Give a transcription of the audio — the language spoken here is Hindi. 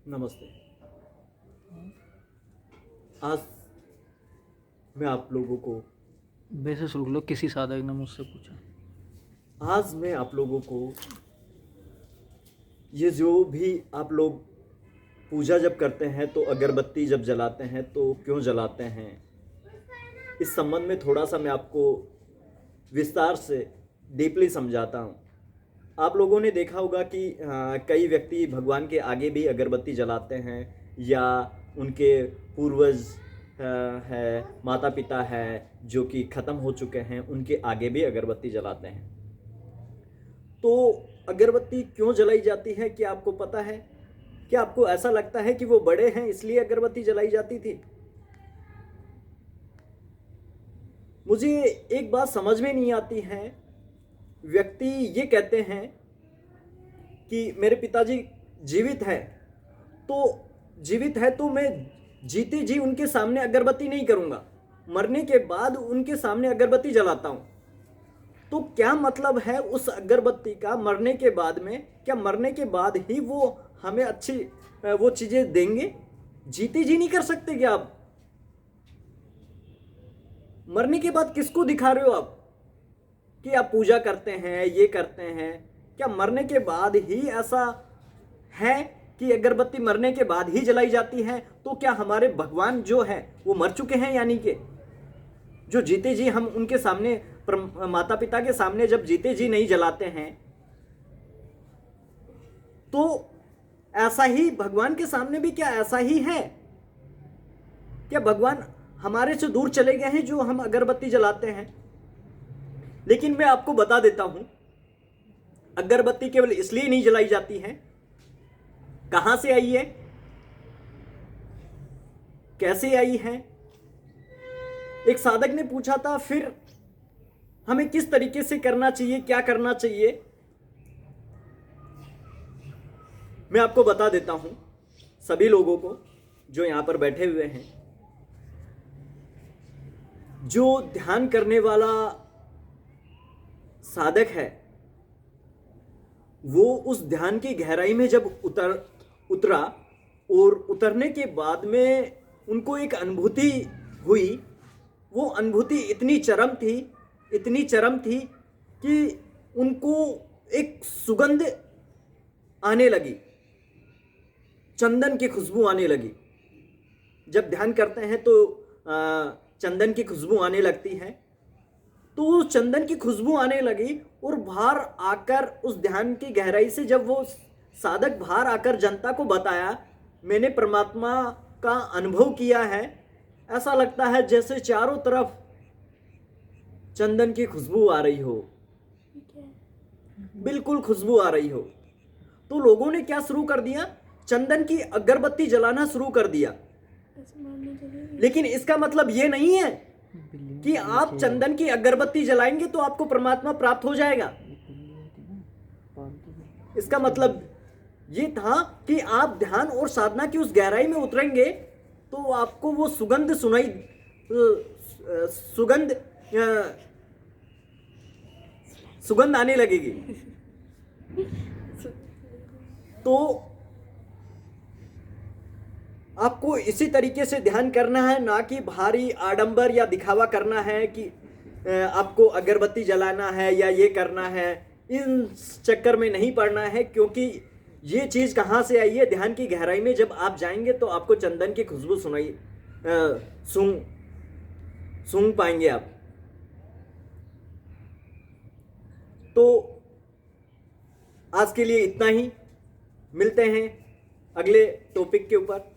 नमस्ते। आज मैं आप लोगों को वैसे शुरू लो, किसी साधक ने मुझसे पूछा। आज मैं आप लोगों को ये जो भी आप लोग पूजा जब करते हैं तो अगरबत्ती जब जलाते हैं तो क्यों जलाते हैं, इस संबंध में थोड़ा सा मैं आपको विस्तार से डीपली समझाता हूँ। आप लोगों ने देखा होगा कि कई व्यक्ति भगवान के आगे भी अगरबत्ती जलाते हैं, या उनके पूर्वज है, माता पिता है जो कि ख़त्म हो चुके हैं, उनके आगे भी अगरबत्ती जलाते हैं। तो अगरबत्ती क्यों जलाई जाती है, क्या आपको पता है? क्या आपको ऐसा लगता है कि वो बड़े हैं इसलिए अगरबत्ती जलाई जाती थी? मुझे एक बात समझ में नहीं आती है। व्यक्ति ये कहते हैं कि मेरे पिताजी जीवित है, तो मैं जीते जी उनके सामने अगरबत्ती नहीं करूंगा, मरने के बाद उनके सामने अगरबत्ती जलाता हूं। तो क्या मतलब है उस अगरबत्ती का मरने के बाद में? क्या मरने के बाद ही वो हमें अच्छी वो चीजें देंगे? जीते जी नहीं कर सकते क्या आप? मरने के बाद किसको दिखा रहे हो आप कि आप पूजा करते हैं, ये करते हैं? क्या मरने के बाद ही ऐसा है कि अगरबत्ती मरने के बाद ही जलाई जाती है? तो क्या हमारे भगवान जो है वो मर चुके हैं, यानी कि जो जीते जी हम उनके सामने, माता पिता के सामने जब जीते जी नहीं जलाते हैं, तो ऐसा ही भगवान के सामने भी क्या ऐसा ही है? क्या भगवान हमारे से दूर चले गए हैं जो हम अगरबत्ती जलाते हैं? लेकिन मैं आपको बता देता हूं, अगरबत्ती केवल इसलिए नहीं जलाई जाती है। कहां से आई है, कैसे आई है? एक साधक ने पूछा था, फिर हमें किस तरीके से करना चाहिए, क्या करना चाहिए? मैं आपको बता देता हूं, सभी लोगों को जो यहां पर बैठे हुए हैं, जो ध्यान करने वाला साधक है, वो उस ध्यान की गहराई में जब उतरा और उतरने के बाद में उनको एक अनुभूति हुई। वो अनुभूति इतनी चरम थी कि उनको एक सुगंध आने लगी, चंदन की खुशबू आने लगी। जब ध्यान करते हैं तो चंदन की खुशबू आने लगती है। तो चंदन की खुशबू आने लगी और बाहर आकर उस ध्यान की गहराई से जब वो साधक बाहर आकर जनता को बताया, मैंने परमात्मा का अनुभव किया है, ऐसा लगता है जैसे चारों तरफ चंदन की खुशबू आ रही हो, बिल्कुल खुशबू आ रही हो। तो लोगों ने क्या शुरू कर दिया? चंदन की अगरबत्ती जलाना शुरू कर दिया। लेकिन इसका मतलब ये नहीं है कि आप चंदन की अगरबत्ती जलाएंगे तो आपको परमात्मा प्राप्त हो जाएगा। इसका मतलब ये था कि आप ध्यान और साधना की उस गहराई में उतरेंगे तो आपको वो सुगंध आने लगेगी। तो आपको इसी तरीके से ध्यान करना है, ना कि भारी आडंबर या दिखावा करना है कि आपको अगरबत्ती जलाना है या ये करना है। इन चक्कर में नहीं पड़ना है, क्योंकि ये चीज़ कहाँ से आई है? ध्यान की गहराई में जब आप जाएंगे तो आपको चंदन की खुशबू सूंघ पाएंगे आप। तो आज के लिए इतना ही। मिलते हैं अगले टॉपिक के ऊपर।